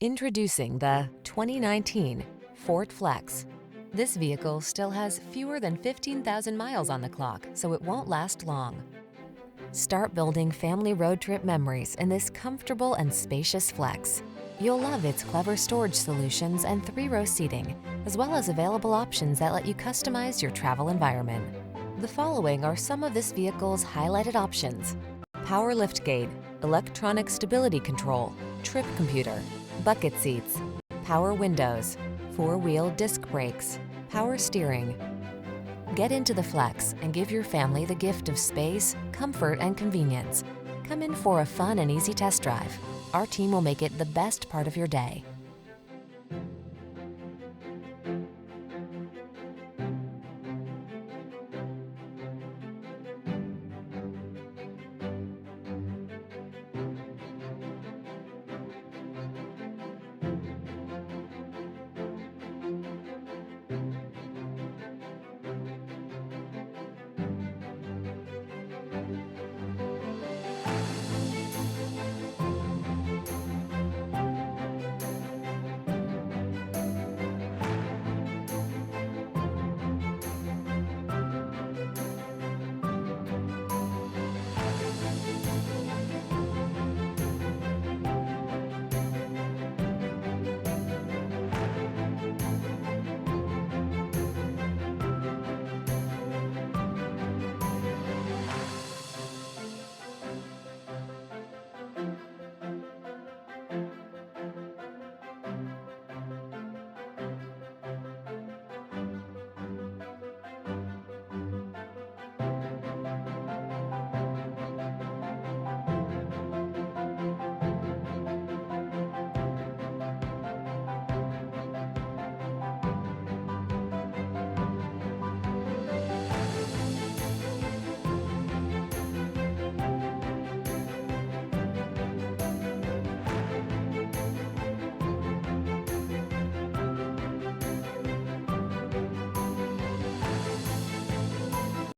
Introducing the 2019 Ford Flex. This vehicle still has fewer than 15,000 miles on the clock, so it won't last long. Start building family road trip memories in this comfortable and spacious Flex. You'll love its clever storage solutions and 3-row seating, as well as available options that let you customize your travel environment. The following are some of this vehicle's highlighted options: power liftgate, electronic stability control, trip computer, bucket seats, power windows, 4-wheel disc brakes, power steering. Get into the Flex and give your family the gift of space, comfort, and convenience. Come in for a fun and easy test drive. Our team will make it the best part of your day.